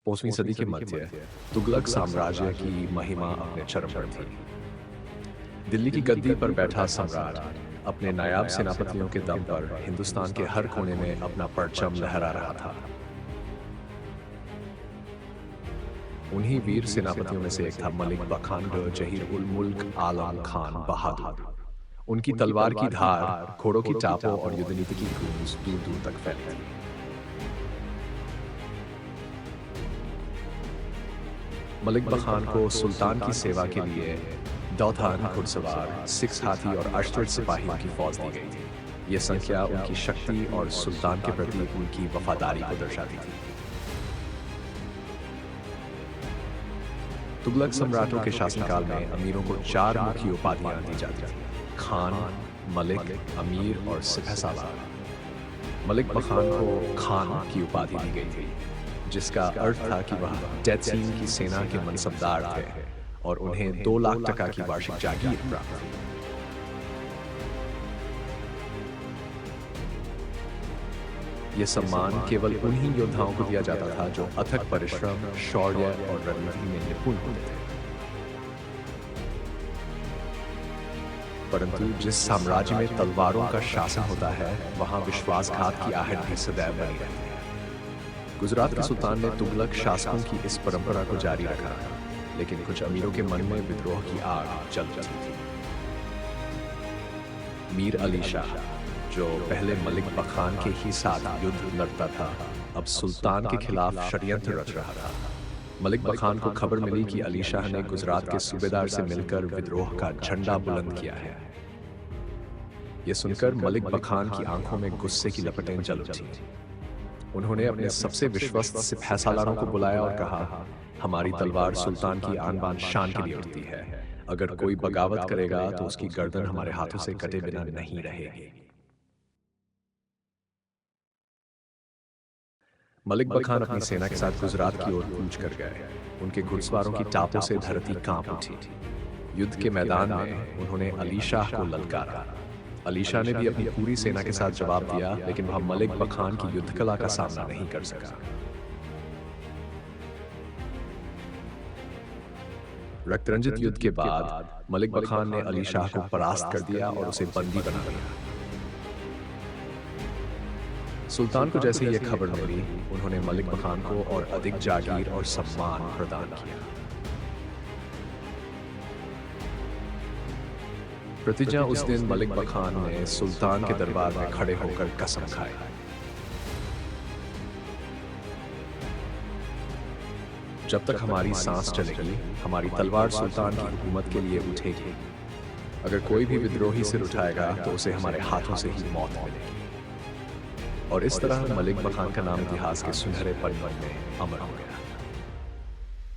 5वीं सदी के मध्य तुगलक साम्राज्य की महिमा अपने चरम पर थी। दिल्ली की गद्दी पर बैठा सम्राट अपने नायाब सेनापतियों के दम पर हिंदुस्तान के हर कोने में अपना परचम लहरा रहा था। उन्हीं वीर सेनापतियों में से एक था मलिक बखान जहीर उल मुल्क आलम खान बहादुर। उनकी तलवार की धार, घोड़ों की टापों और युद्धनीति की गूंज दूर दूर तक फैली थी। मलिक बखान को सुल्तान की सेवा के लिए दौधान घुड़सवार, 6 हाथी और 68 सिपाहियों की फौज दी गई थी। यह संख्या उनकी शक्ति और सुल्तान के प्रति उनकी वफादारी को दर्शाती थी। तुगलक सम्राटों के शासनकाल में अमीरों को 4 मुख्य उपाधियां दी जाती थी: खान, मलिक, अमीर और सिपहसालार। मलिक बखान को खान की उपाधि दी गई थी, जिसका अर्थ था कि वह डेथ की सेना के मनसबदार थे और उन्हें 2 लाख टका की वार्षिक जागीर प्राप्त थी। यह सम्मान केवल उन्हीं योद्धाओं को दिया जाता था जो अथक परिश्रम, शौर्य और रणनीति में निपुण होते थे। परंतु जिस साम्राज्य में तलवारों का शासन होता है, वहां विश्वासघात की आहट भी सदैव बनी रहती है। गुजरात के सुल्तान ने तुगलक शासकों की इस परंपरा को जारी रखा, लेकिन कुछ अमीरों के मन में विद्रोह की आग जल रही थी। मीर अली शाह, जो पहले मलिक बखान के ही साथ युद्ध लड़ता था, अब सुल्तान के खिलाफ षड्यंत्र रच रहा था। मलिक बखान को खबर मिली कि अली शाह ने गुजरात के सूबेदार से मिलकर विद्रोह का झंडा बुलंद किया है। यह सुनकर मलिक बखान की आंखों में गुस्से की लपटें जल उठी। उन्होंने अपने सबसे विश्वस्त सिपहसालारों को बुलाया और कहा, हमारी तलवार सुल्तान की आन बान शान के लिए उठती है। अगर कोई बगावत करेगा तो उसकी गर्दन हमारे हाथों से कटे बिना नहीं रहेगी। मलिक बखान अपनी सेना के साथ गुजरात की ओर कूच कर गए। उनके घुड़सवारों की टापों से धरती कांप उठी। युद्ध के मैदान में उन्होंने अली शाह को ललकारा। अली शाह ने भी अपनी पूरी सेना के साथ जवाब दिया, लेकिन वह मलिक बखान की युद्ध कला का सामना नहीं कर सका। रक्तरंजित युद्ध के बाद मलिक बखान ने अली शाह को परास्त कर दिया और उसे बंदी बना लिया। सुल्तान को जैसे ही यह खबर मिली, उन्होंने मलिक बखान को और अधिक जागीर और सम्मान प्रदान किया। प्रतिज्ञा उस दिन मलिक बखान ने सुल्तान के दरबार में खड़े होकर कसम खाई। जब तक हमारी सांस चलेगी, हमारी तलवार सुल्तान की हुकूमत के लिए उठेगी। अगर कोई भी विद्रोही सिर उठाएगा तो उसे हमारे हाथों से ही मौत मिलेगी। और इस तरह मलिक बखान का नाम इतिहास के सुनहरे पन्नों में अमर हो गया।